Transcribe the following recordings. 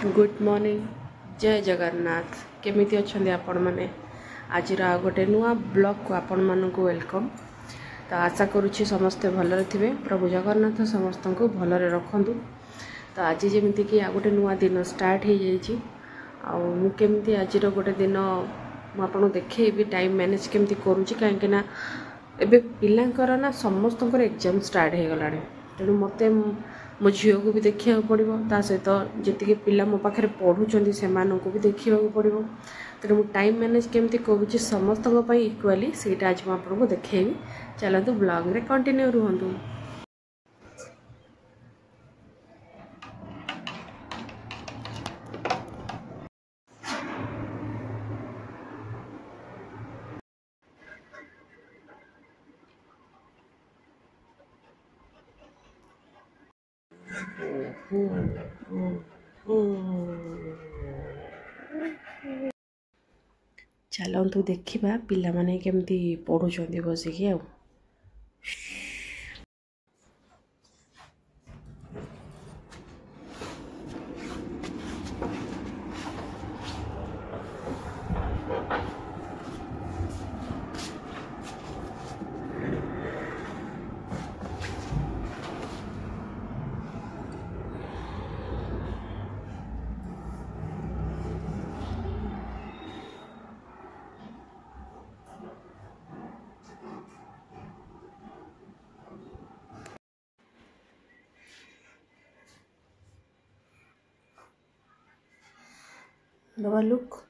Good morning जय जगन्नाथ केमिति अच्छे आपण मैंने आज गोटे नुआ ब्लॉग को आपण मानक वेलकम। तो आशा करुच्ची समस्ते भलरे थे प्रभु जगन्नाथ समस्त को भलरे रखंतु। तो आज जमीती कि आ गोटे नुआ दिन स्टार्ट हो जाइए आमती आज गोटे दिन मुझे देखेबी टाइम मैनेज केमती करुँची कहीं एबे पिलांकर ना समस्त एग्जाम स्टार्ट हो गला तेणु मत मो झील को भी देखा पड़ो ता सहित जी पिला मो पाखे पढ़ुं से भी देखा पड़ो तेणु मुझे टाइम मैनेज केमती करुँची समस्त इक्वाली सीटा आज मुझे देखेबी। चलतु ब्लॉग रे कंटिन्यू रुहतु। चलतु देखा पिला माने केमती पढ़ुं बसिकी आ बाबा लुक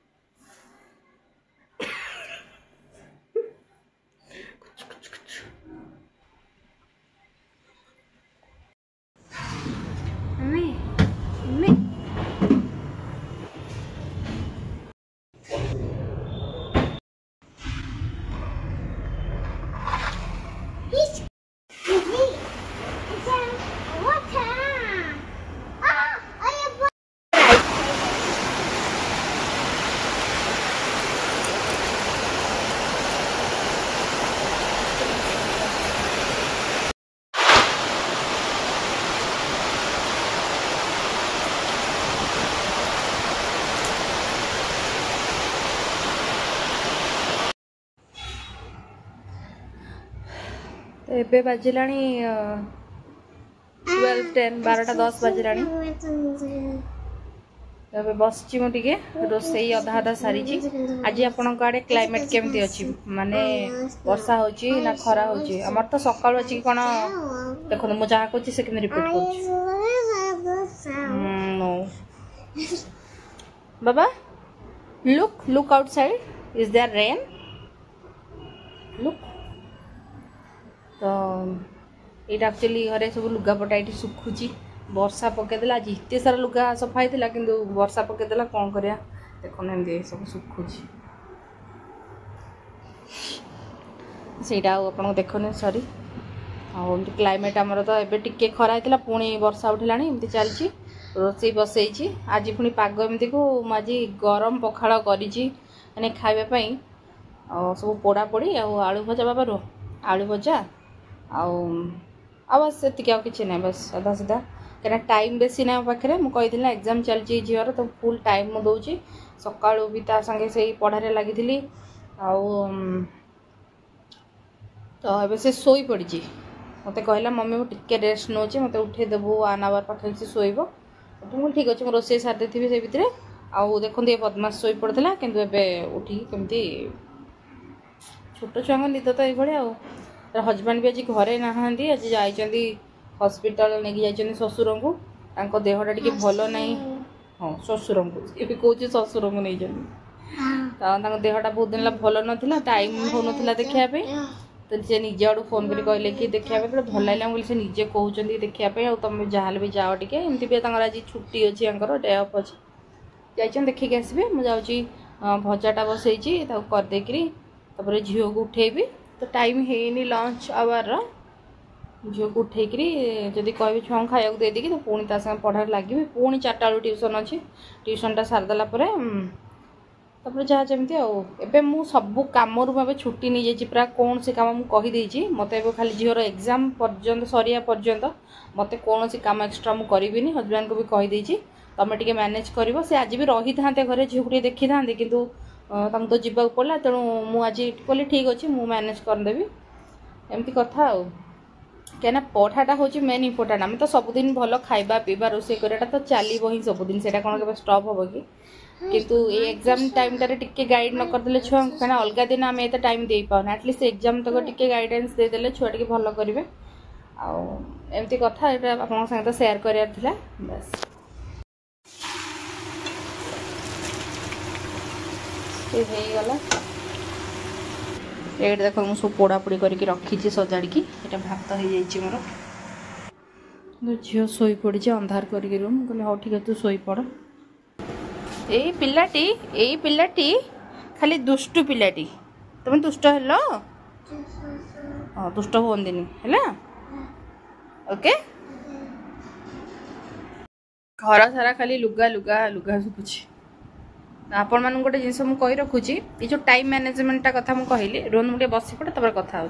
एबे बाजिला 12:10 12:10 बाजिला एबे बसची मो टिके रोसई अधा अधा सारी आज आपण आड़े क्लाइमेट केमती अच्छी माने वर्षा होची ना खरा होची हमर तो सकाळ अछि कोन देखो मु जहा कहूँ से केमती रिपीट करछि बाबा look outside is there rain look. तो ये एक्चुअली घरे सब लुगापटा ये सुखुची वर्षा पकईदेला आज एत सारा लुगा सफाई थी कि वर्षा पकईदेला कौन करिया देखो एमती सब सुखुची सेटा आप देखने सरी आमती क्लाइमेट आमर तो एबे टिके खरा होता पुणी वर्षा उठिला एमती चलती रोसई बसई आज पुणी पाग एमती को आज गरम पखाड़ करी खावाई सब पोड़ा पोड़ी आलू भजा बाबा रो आलू भजा बस से किसी ना बस साधा सीधा क्या टाइम बेसी ना पाखे मुझे ना एग्जाम चलती झीवर तो फुल टाइम मुझे दूसरी सकालू भी ता संगे से पढ़ारे लगी तो ये से शोई पड़ी मत कहला मम्मी मुझे टिके रेस्ट नौ मत उठे देबू 1 आवर पाखे से शोब मुझे ठीक अच्छे मुझे रोसे सारी थी से भितर आउ देखते ये बदमाश शोई पड़ता कि उठिक कमी छोट छुआ निद तो ये हजबैंड भी आज घरे नहांती आज जाइए हॉस्पिटल नहीं जाइए ससुर को देहटा टी भल ना हाँ ससुर को ये कौन ससुर को नहीं जाती देहटा बहुत दिन भल ना टाइम हो ना देखापी तो सी निजे आड़ फोन कर कहले कि देखापी भल लगे बोले से निजे कहते देखापी तुम जहाँ भी जाओ टे एमती भी आज छुट्टी अच्छी डे अफ अच्छे जाइए देखिक आसबे मुझे भजाटा बसई करदेकरी झील को उठेबी तो टाइम है लंच आवर झील को उठेकरी जदि कह छुआ खाया देदी तो पुणी संगे पढ़ाई लगे पुणी 4टा बेलू ट्यूशन अच्छी ट्यूशनटा सारिदेला तापर जहाँ जमी आबे मु सबू कम छुट्टी नहीं जाइए प्राय कौन से कम मुझे कहीदे मत खाली झीवर एग्जाम पर्यंत सरिया पर्यंत मत कौन सी कम एक्सट्रा मुझे करी हजबैंड को भी कहीदे तुम टे मैनेज कर से आज भी रही था घरे झील को देखी था कि तुमको तो जावाक पड़ा तेणु मुझे कहली ठीक अच्छे मुझे मैनेज करदेवी एमती कथा क्या पढ़ाटा हूँ मेन इम्पोर्टाट आम तो सबुदिन भल खाଇବା पीवा रोसे कराटा तो चलो ही सबुदिन से कौन के स्टप हम कि किंतु ये एग्जाम टाइम टारे टिके गाइड न करदे छुआ क्या अलग दिन आम एत टाइम दे पाऊना एटलिस्ट एग्जाम तक टिके गाइडेंस देदेले छुआ टे भल करेंगे आमती कथा आप संगे तो सेयार करार बस गला ये देख मुझे सब पोड़ापोड़ी करके रखी सजाड़ी ये भात हो जाए मोर झील शोई पड़ी अंधार करके रूम कहले हाँ ठीक है तू शोई पड़ यही पिलाटी खाली दुष्टु पिलाटी तुम दुष्ट हेलो हाँ दुष्ट हुंदी है ओके घर सारा खाली लुगा लुगा लुगा सुखुची आपण मान गोटे जिन मुझे कही रखुची ये जो टाइम मैनेजमेंटा कथा मुझे कहली रोन मुझे बस पड़े तब कथा हो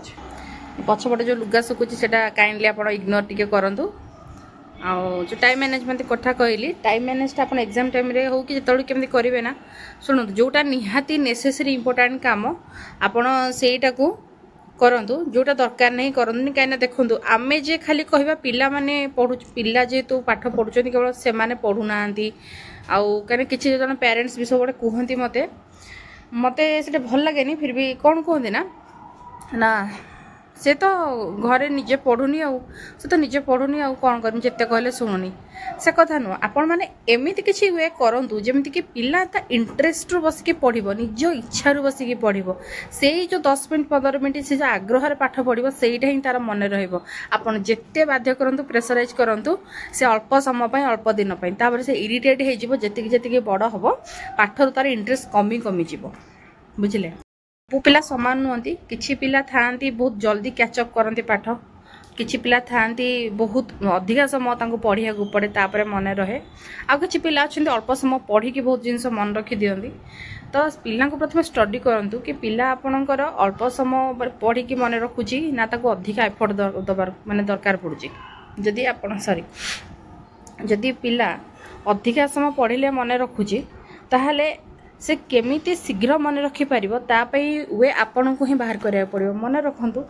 पछपटे जो लुगा सुखुची से काइंडली आप इग्नोर टिके करूँ आउ जो टाइम मैनेजमेंट कथा कहली टाइम मैनेज आप एग्जाम टाइम रे हो कि जो केमती करेंगे ना शुणु जोटा निहाती नेसेसरी इंपोर्टेंट काम आपण सेटा को करंतु जोटा दरकार नहीं करंतु कहीं देखूँ आमे जे खाली कहवा पिला माने पढ़ु पिला जेहेतु पाठ पढ़ुଛନ୍ତି केवल से माने पढ़ु नांती आउ कहीं किसी जन पेरेंट्स भी सब कहती मते मते से भल लगे फिर भी कौन कहते ना से तो घरे निजे पढ़ुनी से तो निजे पढ़ुनी कौन कर जिते कहले शुणुनी से कथा नुह आपण मैंने एमती किसी वे करूँ जमीक कि पिला ता इंटरेस्ट रु बसिक पढ़ो निज इच्छा रु बसिक पढ़ो से जो 10 मिनट 15 मिनट से जो आग्रह पाठ पढ़ो सेटा ही तार मन रन जिते बाध्य करूँ प्रेसराइज करूँ से अल्प समय अल्प दिन तापर से इरिटेट होती बड़ हम पाठर तार इंटरेस्ट कमी कमी बुझे सब पिला सामान नुहति किछि पिला थांती बहुत जल्दी कैचअप करती पाठ किछि पिला थांती बहुत अधिका समय तांको पढ़िया को पड़े तापर मन रहे आ किछि पिला अछंती अल्प समय पढ़ी की बहुत जिनस मन रखी दियंती तो पिला को प्रथम स्टडी करंतु कि पिला आपणकर अल्प समय पढ़ी की मन रखुची ना ताको अधिका एफर्ट दबार माने दरकार पड़ुची जदि आपण सॉरी जदि पिला अधिका समय पढ़िले मन रखुची ताहले से केमिति शीघ्र मन रखी पारिबो तापई वे आपन को ही बाहर करिया पड़िबो मन रखंतु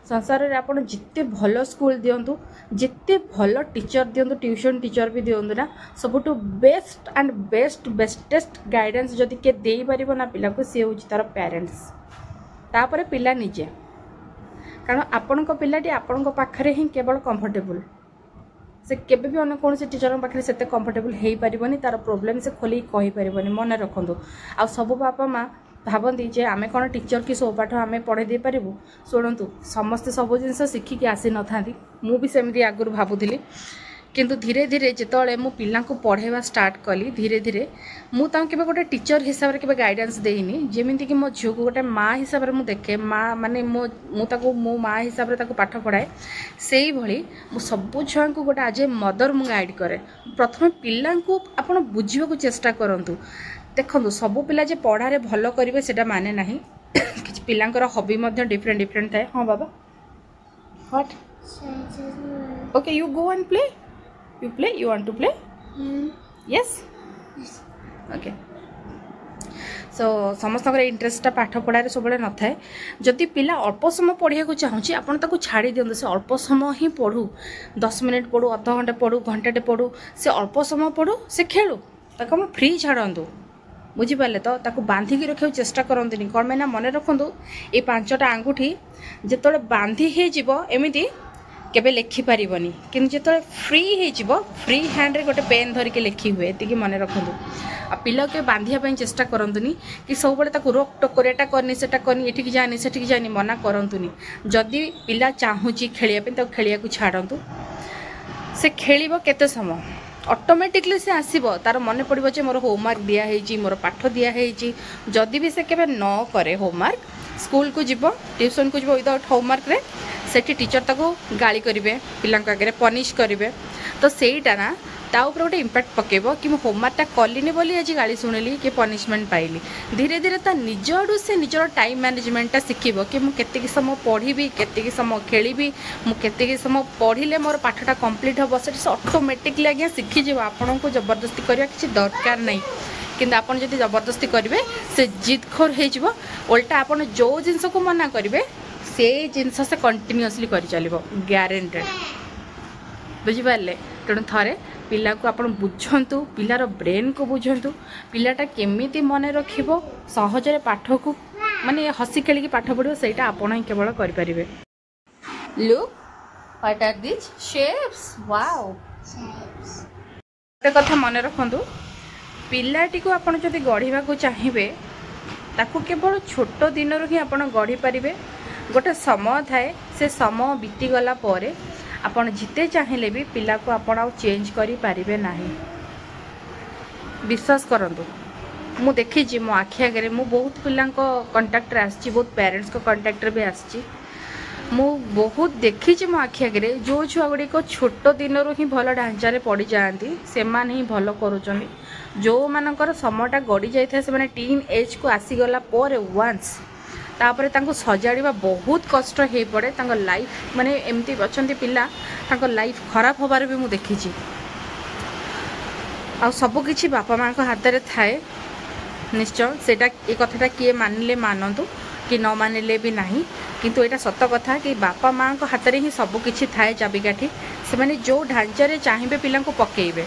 संसार रे आपन जिते भलो स्कूल दियंतु जिते भलो टीचर दियंतु ट्यूशन टीचर भी दियंतु ना सबटू बेस्ट एंड बेस्टेस्ट गाइडेंस जदि के देई पारिबो ना पिला को से होची तार पेरेंट्स तापरे पिला निजे कारण आपन को पिलाटी आपन को पाखरे ही केवल कंफर्टेबल से केबे भी अन्य कौन टीचर पाखे से कंफर्टेबल हो पारबनी तार प्रोब्लेम से खोल कही पारबनी मन रखु आ सब बापा माँ भावती जे आमे कौन टीचर कि सब पाठ आमे पढ़े दे पारिबु शुणु समस्ते सब जिन शिखिकी आसी न था मु भी सेमती आगुरी भावुली किंतु धीरे धीरे जिते मु पिला को पढ़ेवा स्टार्ट कली धीरे धीरे मुझे केवे गोटे टीचर हिसाब से गाइडेंस देनी जमीती कि मो झील को गोटे माँ हिसाब से मुझे देखे माँ माने मो माँ हिसाब से पाठ पढ़ाए से ही सबू छुआ को गोटे आज मदर मु गाइड करे प्रथम पिला को आप बुझा चेष्टा करूँ देखो सबू पिला जे पढ़ारे भल करेंगे से माने ना कि पिलांकर हॉबी डिफरेंट डिफरेंट थाए हाँ बाबा what okay you go and play You play? You want to play? Yes? Okay. So समस्त इंटरेस्ट पाठ पढ़ार सब न थाए जदि पिला अल्प समय पढ़िया को चाहूँगी आपन ताको छाड़ी दियंतु से अल्प समय ही पढ़ू 10 मिनट पढ़ू अध घंटे पढ़ू घंटे पढ़ू से अल्प समय पढ़ू से खेलू ताको हम फ्री छाड़तु बुझिपारे तो ताको बांधिकी रखा चेष्टा करते कौन मैंने मन रखु ये 5टा आंगुठी जिते बांधि हो एमती केबे लिखि पारिबनी किंतु जो फ्री हो फ्री हैंड रे गोटे पेन धरिके लिखि हुए ये मन रखु आ पिला के बांधिया चेष्टा करतुनी कि सब बड़े रोक टोक करेटा करनी सेटा करनी एठिक जानी सेठिक जानी मना करतुनी जदि पिला चाहूँगी खेलिया खेलिया को छाड़तु से खेल केते समय ऑटोमेटिकली से आसीबो तार मन पड़ो जे मोर होमवर्क दिखाई मोर पाठ दिखाई जदि भी से केबे न करे होमवर्क स्कूल को जीव ट्यूशन को जीव विदाउट होमवर्क रे सेठी टीचर ताको गाली करेंगे पिला आगे पनिश करेंगे तो सहीटा ना ता ऊपर गोटे इम्पैक्ट पकेब कि मुझे होमवर्कटा कलिनी बोली आज गाली शुणिली कि पनिशमेंट पाइली धीरे धीरे ता निज आड़ू से निजर टाइम मैनेजमेंटा शिखब कि मुझे समय पढ़ी केतिकी समय खेली मुझे समय पढ़ले मोर पाठटा कंप्लीट हम से ऑटोमेटिकली आज्ञा शिखिज आपण को जबरदस्ती करवा किसी दरकार नहीं किंतु आपन जदि जबरदस्ती करेंगे से जिदखोर हो उल्टा आपन जो जिनस को मना करेंगे से जिनस से कंटिन्यूअसली कर चलो ग्यारेंटेड बुझिपारे तेणु थे पिला को आप बुझंतु पिलार ब्रेन को बुझंतु पिलाटा केमिति मन रखिबो सहजरे पाठ को माने हसी खेलिकी पाठ पढ़ो सेटा आपण ही केवल करें look what are this shapes wow एक कथा मन रखंतु पिलाटी को आपण जदि गढ़ा को चाहिए ताकू केवल छोट दिन ही आपण गढ़ी पारे गोटे समय थाए से समय बीतीगला पर आपण जिते चाहिए भी पिला को आपण आ चेंज करि पारिबे नाही विश्वास करंतु मु देखी मो आखि आगे मु बहुत पिला कंटाक्ट आसी बहुत पेरेंट्स को कंटाक्ट भी आसी मु बहुत देखी मो आखि आगे जो छुआ गुड़िक छोट दिन ही भल ढांचारे पड़ जाती से ही भल करुँच जो मानकर समयटा गड़ी जाए से टीन एज को आसीगला पर वन्स तापर तांको सजाड़वा बहुत कष्ट हो पड़े लाइफ माने एमती अच्छा पिला लाइफ खराब होबार भी मुझे देखी आ सबकि बापा माँ हाथ में थाए निश्चय सेटा ये कथाटा किए मानिले मानतु कि न मानिले भी नहीं किंतु एटा सत कथा कि बापा माँ हाथ में ही सबकि थाए चाबिकाठी से माने जो ढांचारे चाहिए पिला को पकेबे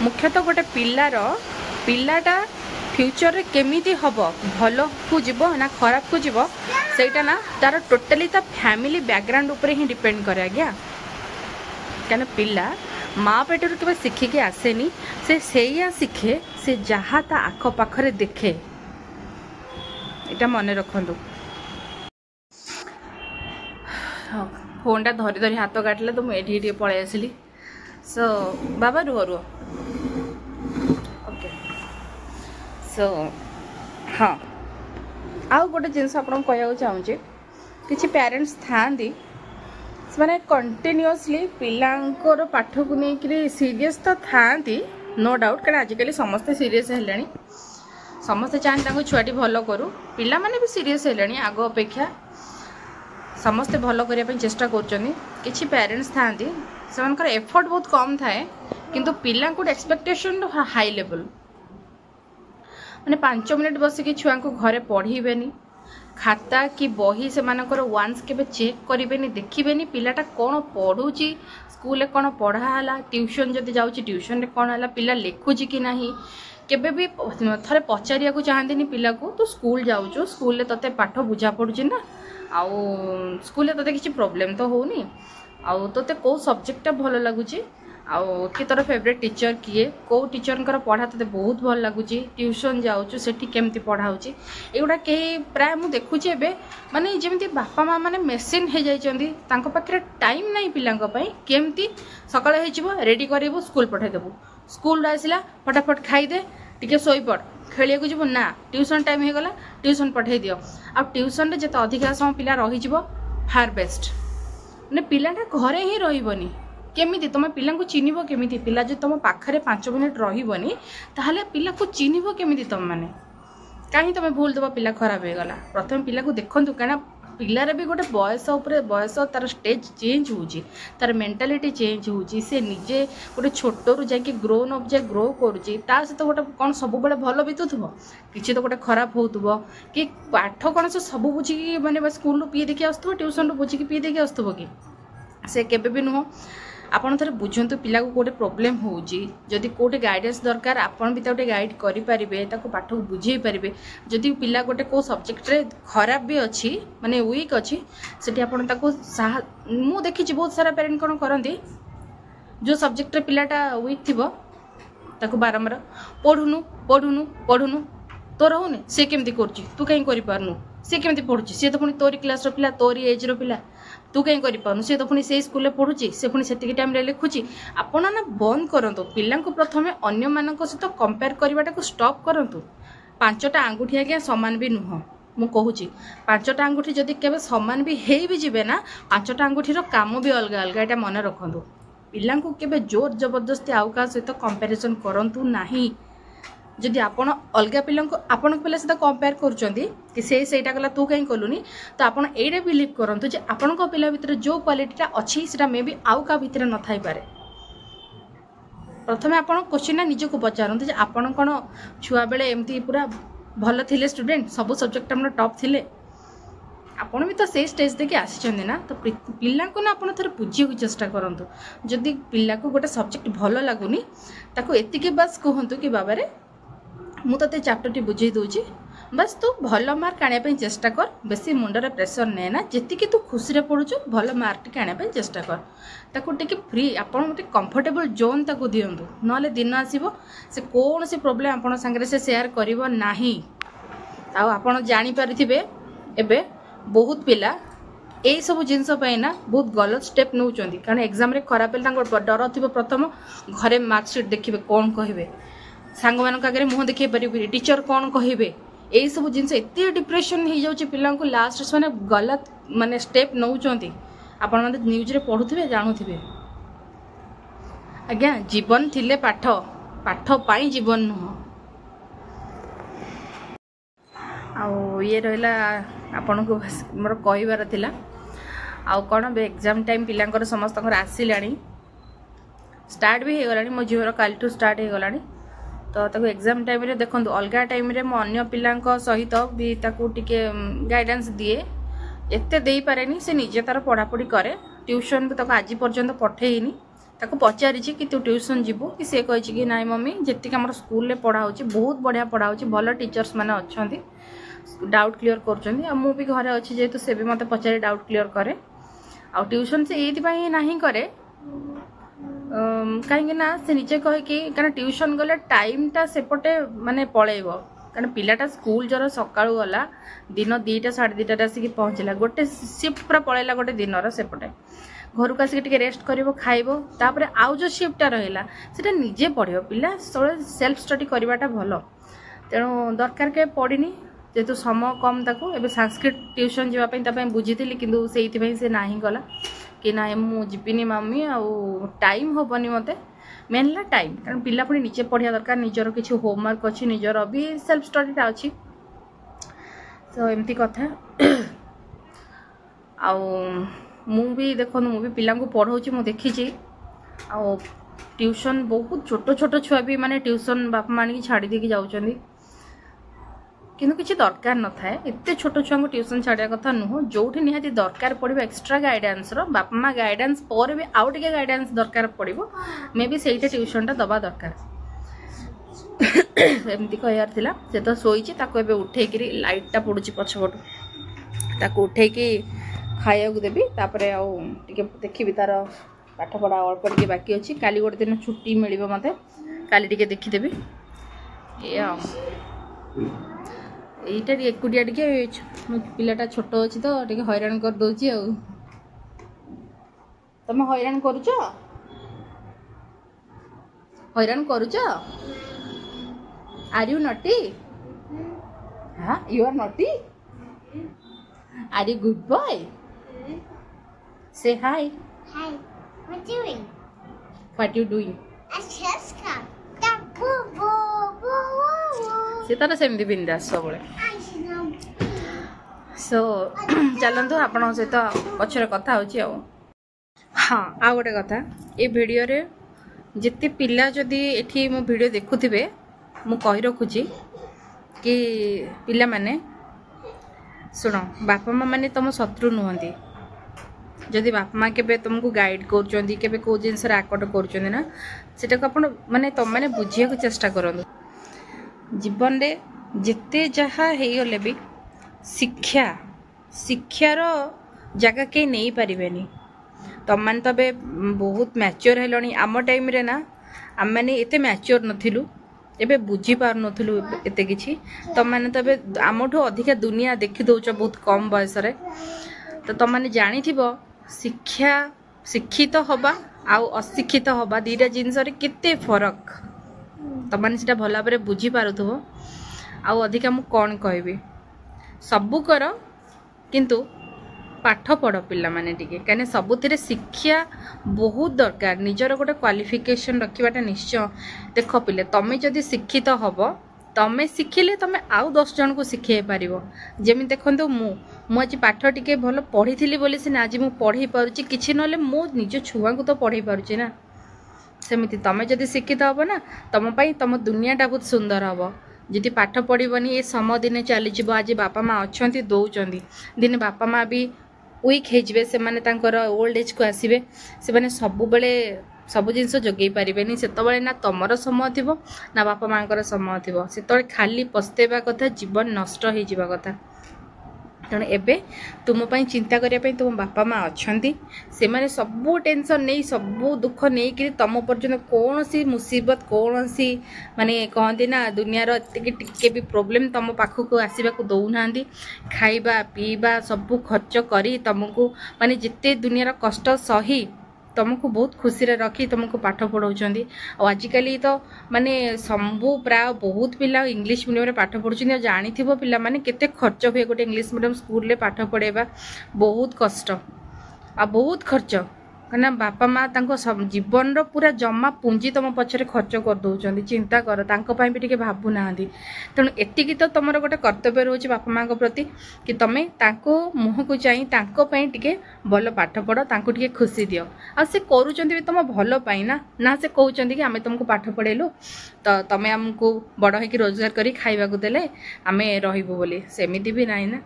मुख्यतः गोटे पिलाटा फ्यूचर रे केमिति हबो भलो को जीवो ना खराब को जीवो सेटा ना तार टोटली ता फैमिली बैकग्राउंड ऊपर ही डिपेंड करे आज्ञा क्या पिला माँ पेटर के शिखिकी आसेनी से सेया शिखे से जहाँ ता आख पाखरे देखे इटा मन रखंतु फोनटा धरी धरी हाथ काटले तो मुझे पलि आसली सो बाबा रुह रुह सो हाँ आउ गोटे जिनस आपको कहूँ चाहूँगी किसी पेरेंट्स था से कंटिन्यूअसली पिलांकर पाठ को लेकर सीरीयस तो था नो डाउट कारण आजिकल समस्ते सीरीयस है समस्ते चाहते छुआटी भल करूँ पिला माने भी सीरीयस है आग अपेक्षा समस्ते भल करने चेष्टा कर पेरेंट्स था से एफर्ट बहुत कम थाए किंतु पिला गोटे एक्सपेक्टेशन हाई लेवल मैंने 5 मिनट बसिक छुआ को घरे पढ़ेबेनी खाता कि बही से वान्स के चेक करेंगे देखिए पिलाटा कौन पढ़ुची स्कूल कौन पढ़ाला ट्यूशन जदि जाऊँगी ट्यूशन कौन है पिला लिखुची कि नहीं केबे भी थे पचारिया को चाहती पिला को तो स्कूल जाऊँ स्कूल तोते पाठ बुझा पड़ुची ना आउ स्कूल तोते किसी प्रोब्लेम तो होनी आउ तोते कौ सब्जेक्टा भल लगुच आउ कि तोर फेवरेट टीचर किए कौ टीचर पढ़ा ते बहुत भल लगुच ट्यूशन जाऊँ से केमती पढ़ाऊँगी एगुड़ा कहीं प्राय मुझे देखुची एबे माने जमी बापा माँ मैंने मेसीन हो जाती पाखे टाइम नहीं पिलांई केमती सकाଳେ हो रेडी करू स्कूल पठेदेबू स्कूल आसला फटाफट खाईदे टिके शोपड़ खेलिया जीव ना ट्यूशन टाइम हो गला ट्यूशन पठे दियो आ ट्यूशन रे जते अधिका समय पिला रही जीव फार बेस्ट माने पिलाटा घरे ही रहिबनी केमिति तुम पिला को चिन्हब केमिति पिला जो तुम पाखरे 5 मिनिट रहिबनी ताहले पिला को चिन्हब केमिति तुम माने कहीं तुम भूल दब पिला खराब हो गला प्रथम पिला को देखंतु काना पिलार भी गोटे बयस उपर बयस तार स्टेज चेंज होउची तार मेंटालिटी चेंज होउची से निजे गोटे छोटरू जाकि ग्रोन अप जे ग्रो करुची ता सहित गोटे कौन सब बेले भल बीतुथबो किछि तो गोटे खराब होउथबो कि पाठ कौन से सब बुझी माने स्कूल पी देखि आसथबो ट्यूशन बुझी पी देखि आसथबो कि से केबे भी नुह आपन थे बुझंतु पिला को कोटे प्रॉब्लम होउची जदि कोटे गाइडेंस दरकार आपन भी ताके गाइड करि परिबे ताको पाठ को बुझेई परिबे जदि पिला गोटे को सब्जेक्ट रे खराब भी अच्छी माने वीक अच्छी सेठी आपन ताको मु देखि बहुत सारा पेरेंट कोन करंती जो सब्जेक्ट रे पिलाटा वीक थिबो ताको बारंबार पढुनु पढुनु पढुनु तोर होने से केमती करची तू कहीं करि पारनु से केमती पढुची से तो पुनी तोरी क्लास रो पिला तोरी एज रो पिला तू कहीं कर सी तो पुणी से स्कूल पढ़ुची से पुणी से टाइम लिखुची आपण ना बंद करंतु पिला को प्रथमे अन्य मानक सहित कंपेयर करवाटा को स्टॉप करंतु 5टा आंगुठी आज्ञा सामान भी नुह मु कहूची 5टा आंगुठी जदि केबे सामान भी हेई भी जिबे ना 5टा आंगुठी रो काम भी अलग अलग एटा मन रखंतु पिला को केबे जोर जबरदस्ती आउ का सहित कंपैरिजन करंतु नाही। जदि आपण अलगा पिला को आपण पिला सहित कंपेयर करूछंती कि सेटा कला तू कहीं कलुनी तो आपण एडे बिलीव करंतु जे आपण को पिला भीतर जो क्वालिटीटा अछि सेटा मे बी आउ का भीतर न थाई पारे। प्रथमे आपण क्वेश्चन निज को पचारंतु जे आपण कोन छुआ बेले एमती पूरा भल थिले स्टूडेंट सब सब्जेक्ट हमर टॉप थिले आपण भी तो से स्टेज देखि आसिचंदी ना तो पिला को ना आपण थोर बुझियो को चेष्टा करंतु। जदि पिला को गोटे सब्जेक्ट भल लागुनी ताको एतिके बस कहंतु कि बाबा रे मु तते चैप्टर टी बुझे दूची बस तू भल मार्क आने पे चेष्टा कर बेसी मुंडरे प्रेशर ने ना जेतिके तू खुशी रे पढुछु भल मार्क टी आने पे चेष्टा कर ताको टिके फ्री आपण मते कंफर्टेबल जोन ताको दियंतु नले दिन आसीबो से कोन से प्रॉब्लम आपण संगे से शेयर करिवो नाही। आ आपण जानि परिथिबे एबे बहुत पिला ए सब जिनस ना बहुत गलत स्टेप नौ कारण एग्जाम रे खराब डर थी प्रथम घरे मार्कशीट देखिए कौन कहे सांग मान आगे मुह देखे पारे टीचर कौन कहे यही सब जिन एत डिप्रेशन हो जाऊँच पिला लास्ट से गलत माने स्टेप नौ आपण मैंने न्यूज रे पढ़ुवे जानूे आज्ञा जीवन थिले पाठ पाठ पाई जीवन नुह ये रहा आपण को मोर कहबार थिला आउ कौन एग्जाम टाइम पिलांकर समस्त आसला स्टार्ट भी हो गलानी मो झीवर काल टू स्टार्ट हो गलानी तो ताको एग्जाम टाइम रे देखो अलग टाइम रे मो अन्य पिलांक सहित भी ताको टिके गाइडेंस दिए एते देई पारेनी से निजे तार पढ़ापढ़ी करे ट्यूशन भी ताको आज पर्यंत पठेइनी ताको पचारि कि तू ट्यूशन जीवु कि से कहि कि नाई मम्मी जेतिक हमर स्कूल रे पढ़ा होची बहुत बढ़िया पढ़ा होची भल टीचर्स माने अछंती डाउट क्लियर करछंती आ मु भी घरे अछि जेतु से भी मते पचारि डाउट क्लियर करे आ ट्यूशन से एति पई नाही करे कहीं ना से निजे कहे कि कारण ट्यूशन गले टाइम टा सेपटे माने पळेइबो कारण पिलाटा स्कूल जरा सकाळू गला दिन 2टा 2:30 आसिक पहुँचला गोटे शिफ्ट पूरा पळेला गोटे दिन सेपटे घर को आसिक रेस्ट करिवो खाइबो तापरे आउ जो शिफ्टटा रहिला सेटा निजे पढ़ियो पिला सेल्फ स्टडी करवाटा भलो तेणु दरकार के पढ़िनी जेतु समय कम ताको एबे संस्कृत ट्यूशन जीवा पई ता पई बुझिथिली किंतु सेइथि पई से नाही गला कि ना मु जीविनी मम्मी आउ टाइम होबनी मते मेनला टाइम कारण पिला पुणी नीचे पढ़िया दरकार निजर किछि होमवर्क अछि निजर भी सेल्फ स्टडीटा अछि तो एमती कथा आउ मु भी देखो मु भी पिला को पढ़ाऊँ मु देखी आउ ट्यूशन बहुत छोट छोट छुआ भी माने ट्यूशन बापा मानी छाड़ी देकी जाउछंदी किंतु किसी दरकार न थाए एते छोट छुआ को ट्यूशन छाड़िया कथा नुह जोठी निहाती दरकार पड़ो एक्स्ट्रा गाइडेंस बापा माँ गाइडेंस पर भी आउ टिके गाइडेंस दरकार पड़ो मे भी सेटा ट्यूशनटा दबा दरकार एमती कहयार थिला से तो सोईची ताको एबे उठेकी लाइटटा पड़ुची पछपटू ताको उठेकी खाया को देबी तापरे आउ टिके देखिबी तार पाठ पढ़ा अल्प टिके बाकी अछि काली गोटे दिन छुट्टी मिलिबो मते काली टिके देखि देबी या एटा एकुटिया टिके पिलाटा छोट अछि तो टिके हैरान कर दोछि आ तमे हैरान करूछ आर यू नॉटी हाँ you are naughty are you good boy say hi Hi, what doing? What you doing? A chess cup. The boo boo boo boo. से तार सेमती बिंदास सब I know. सो चलतु आपण सहित पछरे कथा होची हाँ आ गोटे कथा ये वीडियो रे जिते पिला जदि एठी मो वीडियो देखुथिबे मु कहि रखुची कि पिला माने सुनो बापा माँ माने तुम शत्रु नुहंती जदि बापा माँ के तुमको गाइड कर कौ जिनस आकट कर ना सेटा को आप माने तुम मैंने बुझे को चेष्टा करूँ जीवन रे जिते जहाँ गले भी शिक्षा शिक्षार जगह कहीं नहीं पारे तुम मैंने तो बहुत मैच्योर है आम टाइम रे ना आम मैंने एत मैच्योर नथिलु एबे बुझी पार नथिलु एते किछि तुम मैंने तो आमठू अधिका दुनिया देखि दौच बहुत कम बयस रे तो तुम मैंने जानी थिबो शिक्षा शिक्षित हवा आउ अशिक्षित हवा दीटा जिनस केते फरक तुम मैंने सेटा भल भाव बुझी पारुथबो आउ अधिका मु कौन कहबी सबू कर किंतु पाठ पढ़ पिला माने टिके कहीं सबुतिर शिक्षा बहुत दरकार निजर गोटे क्वालिफिकेशन रखा निश्चय देख पिले तमें जदि शिक्षित हम तमें शिखिले तमें आउ 10 जन को शिखे पार जमी देखो मुझे पाठ टिके भल पढ़ी बोली सीना आज मुझे पढ़ी पारुची किसी ना मो निज छुआ को तो पढ़ी पारुची ना सेमती तमें जदि शिक्षित हम ना तुम तुम दुनियाटा बहुत सुंदर हम जी पाठ पढ़नी ये समय दिने चलीज आज बापा माँ अच्छा दौरान दिने बापा माँ भी वीक हो ओल्ड एज को आसवे से सब बेले सब जिन जगे पारे से ना तुमर समय थी ना बापा माँ समय थी से खाली पस्तेवा कथा जीवन नष्ट हो जावा कथा तेणु एबे तुम चिंता करने तुम बापा माँ अच्छा से माने सबू टेंशन नहीं सबू दुख नहीं कि तुम पर्यटन कौन सी मुसीबत कौन सी माने कहती ना दुनियार टिके भी प्रोब्लेम तुम पाखक आसवाक दौना खाइबा पीवा सबू खर्च कर तुमको माने जिते दुनियार कष्ट सही तुमको बहुत खुशी रखी तुमको पाठ पढ़ाऊँ आजिकल तो माने सबू प्राय बहुत पिला इंग्लिश मीडियम पाठ पढ़ुं जानी पिला माने केते खर्च हुए गोटे इंग्लिश मीडियम स्कूल पाठ पढ़ेबा बहुत कष्ट आ बहुत खर्च कहीं बापा माँ जीवन पूरा जमा पुंजी तुम पछरे खर्च कर दौरान चिंता कर भी टे भावुना तेणु एतिकी तो तुम गोटे कर्तव्य रोचे बापा माँ प्रति कि तुम्हें मुह को चाहिए टे भल पाठ पढ़ टे खुशी दियो आ से करुँच भी तुम भल ना से कहते कि आम तुमको पाठ पढ़ेलु तो तुम्हें आमको बड़ हो रोजगार कर खाइबा देले आम रही सेमती भी ना ना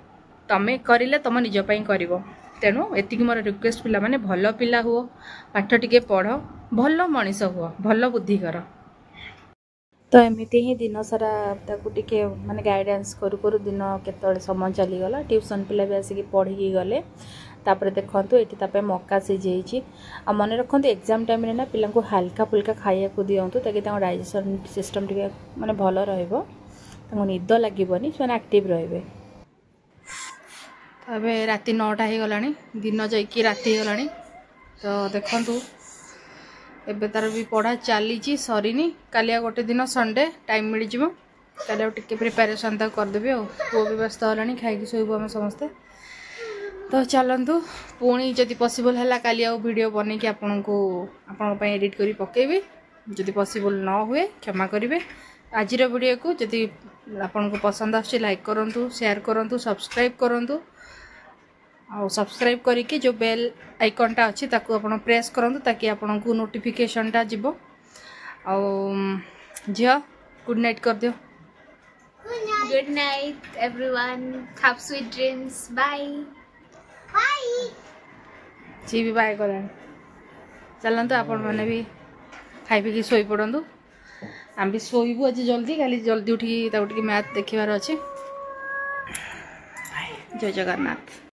तुम्हें करें तुम निजपाई कर तेणु एतिकी मोर रिक्वेस्ट पिला माने भल पिला हुओ पाठ टिके पढ़ भल मनीष हुओ भल बुद्धि कर तो एमती ही दिन सारा टिके माने गाइडेंस करू करू दिन केतळे समय चलीगला ट्यूशन पिला भी आसिक पढ़ी गले तापर देखो ये मक्का सीझे आ मन रखु एग्जाम टाइम ना पिला हल्का फुल्का खाया को दिंतु ताकि डाइजेशन सिस्टम टिके माने भल रहिबो निद लागबनी से एक्टिव रहिबे तो अबे राति 9टा हो गला दिन जाकि राति हो गला तो देखु एबे तार भी पढ़ा चली सरीनी कालिया गोटे दिन संडे टाइम मिल जाव काली टिके प्रिपेरेसन तक करदेवी आ पुओ भी व्यस्त होलानी खाई शोबू आम समस्ते तो चलतु पुणी जदि पॉसिबल है काली आउ वीडियो बन कि आपण एडिट करी पकेबी जदि पॉसिबल न हुए क्षमा करेंगे आज वीडियो को जदि आपन को पसंद आछे लाइक करंतु शेयर करंतु सब्सक्राइब करंतु और सब्सक्राइब करके जो बेल आइकनटा अच्छी ताकू आपण प्रेस करंतु ताकि आपण को नोटिफिकेशनटा जीवो आ झिया गुड नाइट कर दियो Good night, everyone. Have sweet dreams. Bye. Bye. जी भी बाय कर चलते आपण मैंने भी खाई पी शोई पड़ू आम भी शोबू आज जल्दी काली जल्दी उठी मैथ देखार अच्छे जय जगन्नाथ।